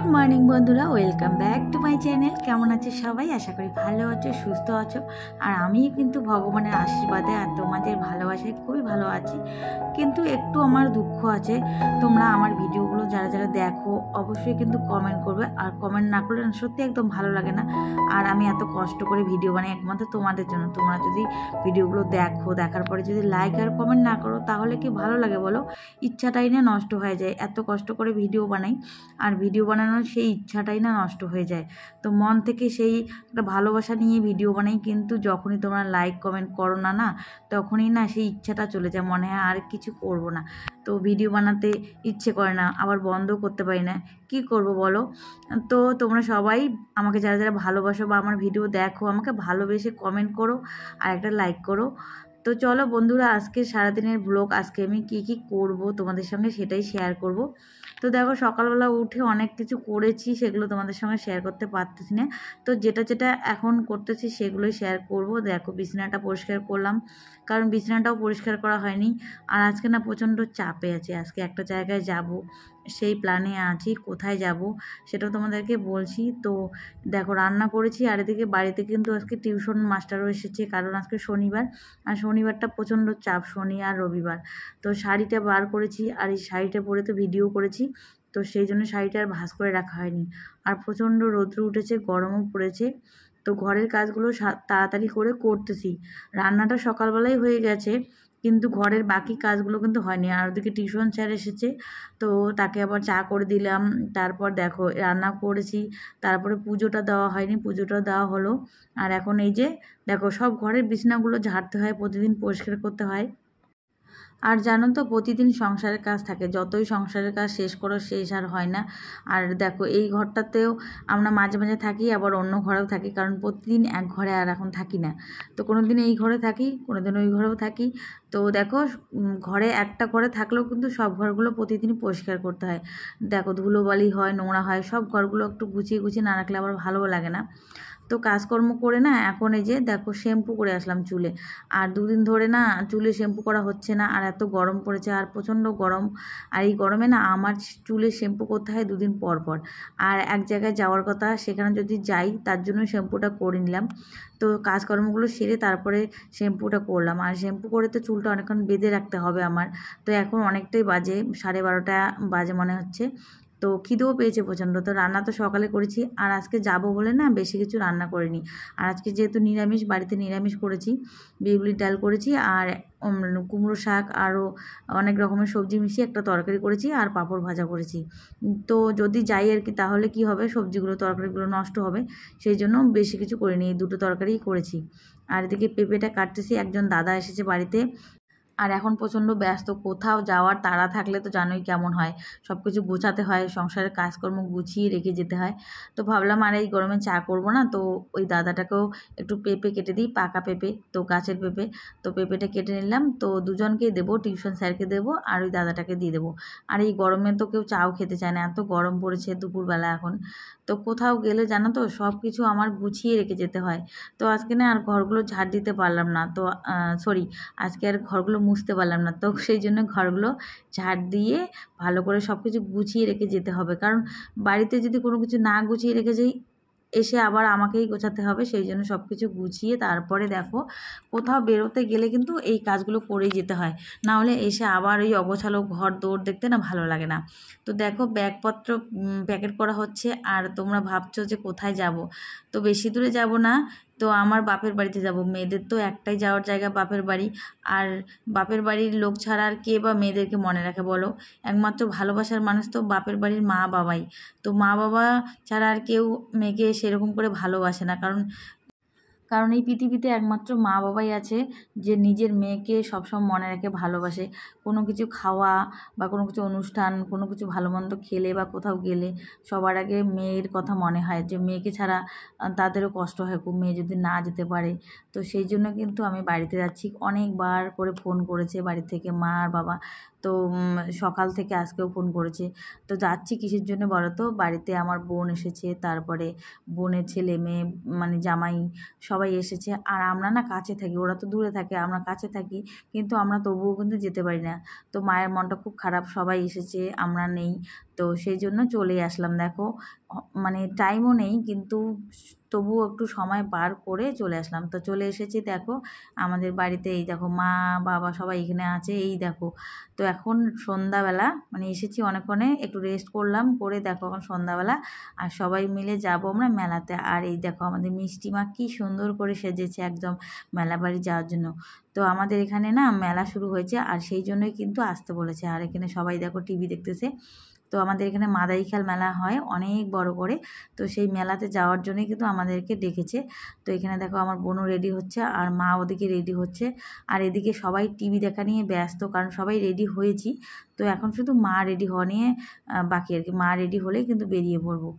Good morning বন্ধুরা, welcome back to my channel. কেমন আছে সবাই? আশা করি ভালো আছো, সুস্থ আছো। আর আমি কিন্তু ভগবানের আশীর্বাদে আর তোমাদের ভালোবাসায় খুবই ভালো আছি। কিন্তু একটু আমার দুঃখ আছে। তোমরা আমার ভিডিওগুলো যারা যারা দেখো অবশ্যই কিন্তু কমেন্ট করবে, আর কমেন্ট না করলে সত্যি একদম ভালো লাগে না। আর আমি এত কষ্ট করে ভিডিও বানাই একমাত্র তোমাদের জন্য। তোমরা যদি ভিডিওগুলো দেখো, দেখার পরে যদি লাইক আর কমেন্ট না করো তাহলে কি ভালো লাগে বলো? ইচ্ছাটাই না নষ্ট হয়ে যায়। এত কষ্ট করে ভিডিও বানাই, আর ভিডিও বানানোর সেই ইচ্ছাটাই না নষ্ট হয়ে যায়। তো মন থেকে সেই একটা ভালোবাসা নিয়ে ভিডিও বানাই, কিন্তু যখনই তোমরা লাইক কমেন্ট করো না না তখনই না সেই ইচ্ছাটা চলে যায়, মনে হয় আর কিছু করব না। তো ভিডিও বানাতে ইচ্ছে করে না, আবার বন্ধও করতে পারি না, কি করব বলো? তো তোমরা সবাই আমাকে যারা যারা ভালোবাসো বা আমার ভিডিও দেখো, আমাকে ভালোবেসে কমেন্ট করো আর একটা লাইক করো। তো চলো বন্ধুরা, আজকে সারাদিনের ব্লগ, আজকে আমি কি কি করব তোমাদের সঙ্গে সেটাই শেয়ার করব। তো দেখো, সকালবেলা উঠে অনেক কিছু করেছি, সেগুলো তোমাদের সঙ্গে শেয়ার করতে পারতেছি না। তো যেটা যেটা এখন করতেছি সেগুলোই শেয়ার করব। দেখো, বিছানাটা পরিষ্কার করলাম, কারণ বিছানাটাও পরিষ্কার করা হয়নি। আর আজকে না প্রচণ্ড চাপে আছি, আজকে একটা জায়গায় যাব, সেই প্ল্যানে আছি। কোথায় যাব সেটাও তোমাদেরকে বলছি। তো দেখো, রান্না করেছি, আর এদিকে বাড়িতে কিন্তু আজকে টিউশন মাস্টারও এসেছে, কারণ আজকে শনিবার। আর শনিবারটা প্রচণ্ড চাপ, শনি আর রবিবার। তো শাড়িটা বার করেছি, আর এই শাড়িটা পরে তো ভিডিও করেছি, তো সেই জন্য শাড়িটা আর ভাঁজ করে রাখা হয়নি। আর প্রচণ্ড রৌদ্র উঠেছে, গরমও পড়েছে। তো ঘরের কাজগুলো তাড়াতাড়ি করে করতেছি। রান্নাটা সকালবেলাই হয়ে গেছে, কিন্তু ঘরের বাকি কাজগুলো কিন্তু হয়নি। আর ওদিকে টিউশন স্যার এসেছে, তো তাকে আবার চা করে দিলাম। তারপর দেখো, রান্না করেছি, তারপরে পুজোটা দেওয়া হয়নি, পুজোটা দেওয়া হলো। আর এখন এই যে দেখো, সব ঘরের বিছানাগুলো ঝাড়তে হয়, প্রতিদিন পরিষ্কার করতে হয়। আর জানো তো, প্রতিদিন সংসারের কাজ থাকে, যতই সংসারের কাজ শেষ করো শেষ আর হয় না। আর দেখো, এই ঘরটাতেও আমরা মাঝে মাঝে থাকি, আবার অন্য ঘরেও থাকি, কারণ প্রতিদিন এক ঘরে আর এখন থাকি না। তো কোনো দিন এই ঘরে থাকি, কোনো দিন ওই ঘরেও থাকি। তো দেখো, ঘরে একটা ঘরে থাকলেও কিন্তু সব ঘরগুলো প্রতিদিন পরিষ্কার করতে হয়। দেখো, ধুলোবালি হয়, নোংরা হয়, সব ঘরগুলো একটু গুছিয়ে গুছিয়ে না রাখলে আবার ভালোও লাগে না। তো কাজকর্ম করে না এখন এই যে দেখো, শ্যাম্পু করে আসলাম চুলে। আর দুদিন ধরে না চুলে শ্যাম্পু করা হচ্ছে না, আর এত গরম পড়েছে, আর প্রচণ্ড গরম। আর এই গরমে না আমার চুলে শ্যাম্পু করতে হয় দুদিন পর পর। আর এক জায়গায় যাওয়ার কথা, সেখানে যদি যাই তার জন্য শ্যাম্পুটা করে নিলাম। তো কাজকর্মগুলো সেরে তারপরে শ্যাম্পুটা করলাম। আর শ্যাম্পু করে তো চুলটা অনেকক্ষণ বেঁধে রাখতে হবে আমার। তো এখন অনেকটাই বাজে, 12:30 বাজে মনে হচ্ছে। তো খিদেও পেয়েছে প্রচণ্ড। তো রান্না তো সকালে করেছি, আর আজকে যাব বলে না বেশি কিছু রান্না করিনি। আর আজকে যেহেতু নিরামিষ, বাড়িতে নিরামিষ করেছি, বিউলির ডাল করেছি, আর কুমড়ো শাক, আরও অনেক রকমের সবজি মিশিয়ে একটা তরকারি করেছি, আর পাঁপড় ভাজা করেছি। তো যদি যাই আর কি, তাহলে কি হবে, সবজিগুলো তরকারিগুলো নষ্ট হবে, সেই জন্য বেশি কিছু করিনি, এই দুটো তরকারিই করেছি। আর এদিকে পেঁপেটা কাটতেছি, একজন দাদা এসেছে বাড়িতে। আর এখন প্রচণ্ড ব্যস্ত, কোথাও যাওয়ার তাড়া থাকলে তো জানোই কেমন হয়, সব কিছু গোছাতে হয়, সংসারের কাজকর্ম গুছিয়ে রেখে যেতে হয়। তো ভাবলাম আর এই গরমে চা করব না, তো ওই দাদাটাকেও একটু পেঁপে কেটে দিই, পাকা পেঁপে, তো গাছের পেঁপে। তো পেঁপেটা কেটে নিলাম, তো দুজনকেই দেবো, টিউশন স্যারকে দেবো আর ওই দাদাটাকে দিয়ে দেবো। আর এই গরমে তো কেউ চাও খেতে চায় না, এত গরম পড়েছে দুপুরবেলা এখন। তো কোথাও গেলে জানো তো, সব কিছু আমার গুছিয়ে রেখে যেতে হয়। তো আজকে না আর ঘরগুলো ঝাড় দিতে পারলাম না, তো সরি, আজকে আর ঘরগুলো মুছতে পারলাম না। তো সেই জন্য ঘরগুলো ঝাড় দিয়ে ভালো করে সব কিছু গুছিয়ে রেখে যেতে হবে, কারণ বাড়িতে যদি কোনো কিছু না গুছিয়ে রেখে যাই, এসে আবার আমাকেই গোছাতে হবে। সেই জন্য সব কিছু গুছিয়ে তারপরে দেখো, কোথাও বেরোতে গেলে কিন্তু এই কাজগুলো করেই যেতে হয়, না হলে এসে আবার ওই অগোছালো ঘর দৌড় দেখতে না ভালো লাগে না। তো দেখো, ব্যাগপত্র প্যাকেট করা হচ্ছে। আর তোমরা ভাবছো যে কোথায় যাব, তো বেশি দূরে যাব না, তো আমার বাপের বাড়িতে যাব। মেয়েদের তো একটাই যাওয়ার জায়গা, বাপের বাড়ি। আর বাপের বাড়ির লোক ছাড়া আর কে বা মেয়েদেরকে মনে রাখে বলো? একমাত্র ভালোবাসার মানুষ তো বাপের বাড়ির মা বাবাই। তো মা বাবা ছাড়া আর কেউ মেয়েকে সেরকম করে ভালোবাসে না, কারণ কারণ এই পৃথিবীতে একমাত্র মা বাবাই আছে যে নিজের মেয়েকে সবসময় মনে রেখে ভালোবাসে। কোনো কিছু খাওয়া বা কোনো কিছু অনুষ্ঠান, কোনো কিছু ভালো মন্দ খেলে বা কোথাও গেলে সবার আগে মেয়ের কথা মনে হয়, যে মেয়েকে ছাড়া তাদেরও কষ্ট হয় খুব, মেয়ে যদি না যেতে পারে। তো সেই জন্য কিন্তু আমি বাড়িতে যাচ্ছি। অনেকবার করে ফোন করেছে বাড়ি থেকে মা আর বাবা, তো সকাল থেকে আজকেও ফোন করেছে। তো যাচ্ছি কিসের জন্য বলো তো? বাড়িতে আমার বোন এসেছে, তারপরে বোনের ছেলে মেয়ে, মানে জামাই, সবাই এসেছে। আর আমরা না কাছে থাকি, ওরা তো দূরে থাকে, আমরা কাছে থাকি, কিন্তু আমরা তবুও কিন্তু যেতে পারি না। তো মায়ের মনটা খুব খারাপ, সবাই এসেছে আমরা নেই। তো তো সেই জন্য চলে আসলাম। দেখো মানে টাইমও নেই, কিন্তু তবুও একটু সময় বার করে চলে আসলাম। তো চলে এসেছি, দেখো আমাদের বাড়িতে এই দেখো মা বাবা সবাই এখানে আছে, এই দেখো। তো এখন সন্ধ্যাবেলা মানে এসেছি অনেকক্ষণে, একটু রেস্ট করলাম, করে দেখো এখন সন্ধ্যাবেলা আর সবাই মিলে যাব আমরা মেলাতে। আর এই দেখো আমাদের মিষ্টি মা কি সুন্দর করে সেজেছে একদম মেলা বাড়ি যাওয়ার জন্য। তো আমাদের এখানে না মেলা শুরু হয়েছে আর সেই জন্যই কিন্তু আসতে বলেছে। আর এখানে সবাই দেখো টিভি দেখতেছে। তো আমাদের এখানে মাদাইখাল মেলা হয় অনেক বড় করে, তো সেই মেলাতে যাওয়ার জন্যই কিন্তু আমাদেরকে ডেকেছে। তো এখানে দেখো আমার বোনও রেডি হচ্ছে আর মা ওদিকে রেডি হচ্ছে, আর এদিকে সবাই টিভি দেখা নিয়ে ব্যস্ত, কারণ সবাই রেডি হয়েছি। তো এখন শুধু মা রেডি হওয়া নিয়ে বাকি আর কি, মা রেডি হলেই কিন্তু বেরিয়ে পড়বো।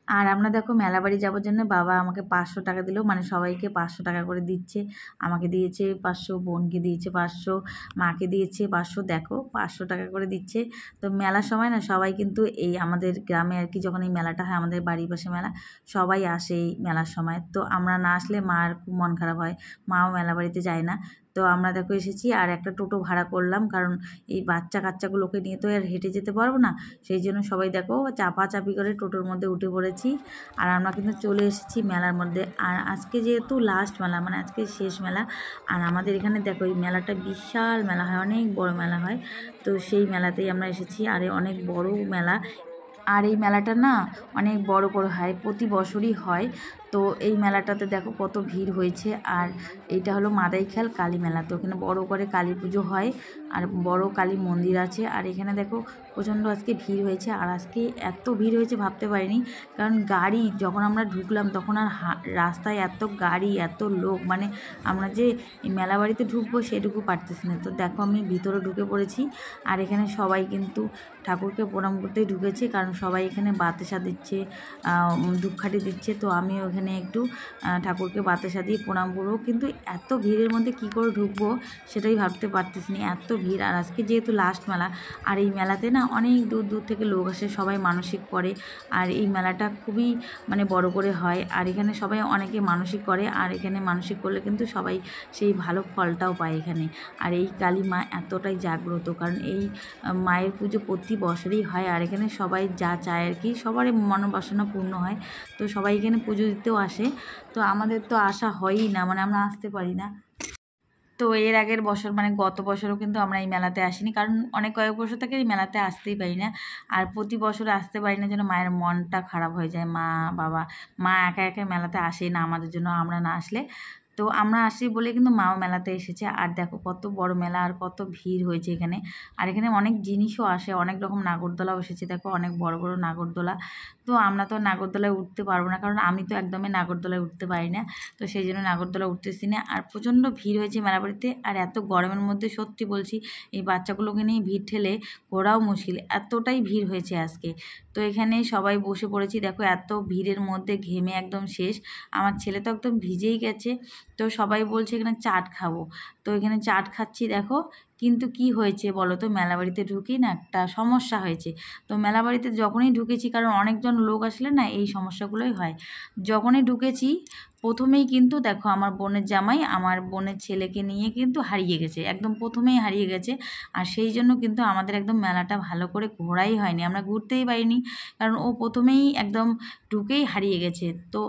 আর আমরা দেখো মেলা বাড়ি যাওয়ার জন্য বাবা আমাকে 500 টাকা দিল, মানে সবাইকে 500 টাকা করে দিচ্ছে। আমাকে দিয়েছে 500, বোনকে দিয়েছে 500, মাকে দিয়েছে 500, দেখো 500 টাকা করে দিচ্ছে। তো মেলার সময় না সবাই কিন্তু এই আমাদের গ্রামে আর কি, যখন এই মেলাটা হয় আমাদের বাড়ির পাশে মেলা, সবাই আসে এই মেলার সময়। তো আমরা না আসলে মার খুব মন খারাপ হয়, মাও মেলা বাড়িতে যায় না। তো আমরা দেখো এসেছি আর একটা টোটো ভাড়া করলাম, কারণ এই বাচ্চা কাচ্চাগুলোকে নিয়ে তো আর হেঁটে যেতে পারবো না। সেই জন্য সবাই দেখো চাপাচাপি করে টোটোর মধ্যে উঠে পড়েছি আর আমরা কিন্তু চলে এসেছি মেলার মধ্যে। আর আজকে যেহেতু লাস্ট মেলা, মানে আজকে শেষ মেলা, আর আমাদের এখানে দেখো এই মেলাটা বিশাল মেলা হয়, অনেক বড় মেলা হয়। তো সেই মেলাতেই আমরা এসেছি, আর অনেক বড় মেলা। আর এই মেলাটা না অনেক বড় হয়, প্রতি বছরই হয়। তো এই মেলাটাতে দেখো কত ভিড় হয়েছে। আর এইটা হলো মাদাইখাল কালী মেলা, তো এখানে বড় করে কালী পুজো হয় আর বড় কালী মন্দির আছে। আর এখানে দেখো প্রচণ্ড আজকে ভিড় হয়েছে, আর আজকে এত ভিড় হয়েছে ভাবতে পারিনি, কারণ গাড়ি যখন আমরা ঢুকলাম তখন আর রাস্তায় এত গাড়ি এত লোক, মানে আমরা যে এই মেলা বাড়িতে ঢুকবো সেটুকু পারতেছি না। তো দেখো আমি ভিতরে ঢুকে পড়েছি, আর এখানে সবাই কিন্তু ঠাকুরকে প্রণাম করতেই ঢুকেছে, কারণ সবাই এখানে বাতাসা দিচ্ছে, ধূপকাঠি দিচ্ছে। তো আমিও এখানে একটু ঠাকুরকে বাতাসা দিয়ে প্রণাম করবো, কিন্তু এত ভিড়ের মধ্যে কি করে ঢুকবো সেটাই ভাবতে পারতেছি না, এত ভিড়। আর আজকে যেহেতু লাস্ট মেলা, আর এই মেলাতে না অনেক দূর দূর থেকে লোক আসে, সবাই মানসিক করে। আর এই মেলাটা খুবই মানে বড় করে হয়, আর এখানে সবাই অনেকে মানসিক করে, আর এখানে মানসিক করলে কিন্তু সবাই সেই ভালো ফলটাও পায় এখানে। আর এই কালী মা এতটাই জাগ্রত, কারণ এই মায়ের পুজো প্রতি বছরই হয়, আর এখানে সবাই যা চায় আর কি, সবারই মনোবাসনা পূর্ণ হয়। তো সবাই এখানে পুজো দিতেও আসে। তো আমাদের তো আসা হয়ই না, মানে আমরা আসতে পারি না। তো এর আগের বছর মানে গত বছরও কিন্তু আমরা এই মেলাতে আসিনি, কারণ অনেক কয়েক বছর থেকে এই মেলাতে আসতেই পারি না। আর প্রতি বছর আসতে পারি না যেন মায়ের মনটা খারাপ হয়ে যায়। মা একা একা মেলাতে আসেই না আমাদের জন্য, আমরা না আসলে। তো আমরা আসি বলে কিন্তু মাও মেলাতে এসেছে। আর দেখো কত বড় মেলা আর কত ভিড় হয়েছে এখানে। আর এখানে অনেক জিনিসও আসে, অনেক রকম নাগরদোলাও এসেছে, দেখো অনেক বড় বড় নাগরদোলা। তো আমরা তো নাগরদোলায় উঠতে পারবো না, কারণ আমি তো একদমই নাগরদোলায় উঠতে পারি না। তো সেই জন্য নাগরদোলা উঠতেছি না। আর প্রচণ্ড ভিড় হয়েছে মেলাবাড়িতে, আর এত গরমের মধ্যে সত্যি বলছি এই বাচ্চাগুলোকে নিয়ে ভিড় ঠেলে ঘোরাও মুশকিল, এতটাই ভিড় হয়েছে আজকে। তো এখানে সবাই বসে পড়েছি, দেখো এত ভিড়ের মধ্যে ঘেমে একদম শেষ। আমার ছেলে তো একদম ভিজেই গেছে। তো সবাই বলছে এখানে চাট খাবো, তো এখানে চাট খাচ্ছি দেখো। কিন্তু কি হয়েছে বলো তো, মেলাবাড়িতে ঢুকেই না একটা সমস্যা হয়েছে। তো মেলাবাড়িতে যখনই ঢুকেছি, কারণ অনেকজন লোক আসলে না এই সমস্যাগুলোই হয়। যখনই ঢুকেছি প্রথমেই কিন্তু দেখো আমার বোনের জামাই আমার বোনের ছেলেকে নিয়ে কিন্তু হারিয়ে গেছে, একদম প্রথমেই হারিয়ে গেছে। আর সেই জন্য কিন্তু আমাদের একদম মেলাটা ভালো করে ঘোরাই হয়নি, আমরা ঘুরতেই পারিনি, কারণ ও প্রথমেই একদম ঢুকেই হারিয়ে গেছে। তো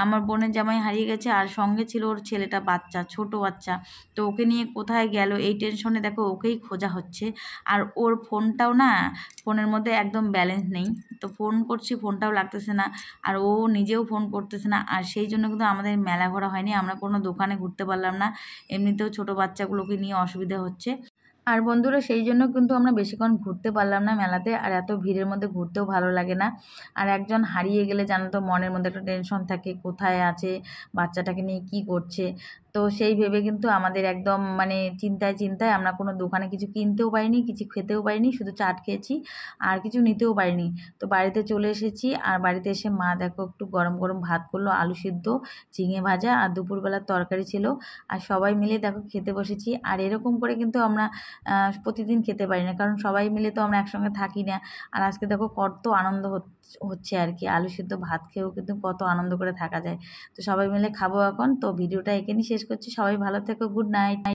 আমার বোনের জামাই হারিয়ে গেছে, আর সঙ্গে ছিল ওর ছেলেটা, বাচ্চা ছোট বাচ্চা। তো ওকে নিয়ে কোথায় গেল এই টেনশনে দেখো ওকেই খোঁজা হচ্ছে। আর ওর ফোনটাও না, ফোনের মধ্যে একদম ব্যালেন্স নেই। তো ফোন করছি ফোনটাও লাগতেছে না, আর ও নিজেও ফোন করতেছে না। আর সেই জন্য কিন্তু আমাদের মেলা ঘোরা হয়নি, আমরা কোনো দোকানে ঘুরতে পারলাম না, এমনিতেও ছোট বাচ্চাগুলোকে নিয়ে অসুবিধা হচ্ছে। আর বন্ধুরা সেই জন্য কিন্তু আমরা বেশিক্ষণ ঘুরতে পারলাম না মেলাতে, আর এত ভিড়ের মধ্যে ঘুরতেও ভালো লাগে না। আর একজন হারিয়ে গেলে জানো তো মনের মধ্যে একটা টেনশন থাকে, কোথায় আছে, বাচ্চাটাকে নিয়ে কি করছে। তো সেই ভেবে কিন্তু আমাদের একদম মানে চিন্তায় চিন্তায় আমরা কোনো দোকানে কিছু কিনতেও পারিনি, কিছু খেতেও পারিনি, শুধু চাট খেয়েছি আর কিছু নিতেও পারিনি। তো বাড়িতে চলে এসেছি, আর বাড়িতে এসে মা দেখো একটু গরম গরম ভাত করলো, আলু সিদ্ধ, ঝিঙে ভাজা, আর দুপুরবেলার তরকারি ছিল। আর সবাই মিলে দেখো খেতে বসেছি। আর এরকম করে কিন্তু আমরা প্রতিদিন খেতে পারি না, কারণ সবাই মিলে তো আমরা একসঙ্গে থাকি না। আর আজকে দেখো কত আনন্দ হচ্ছে আর কি, আলু সিদ্ধ ভাত খেয়েও কিন্তু কত আনন্দ করে থাকা যায়। তো সবাই মিলে খাবো এখন। তো ভিডিওটা এখানেই শেষ করছি, সবাই ভালো থেকো, গুড নাইট।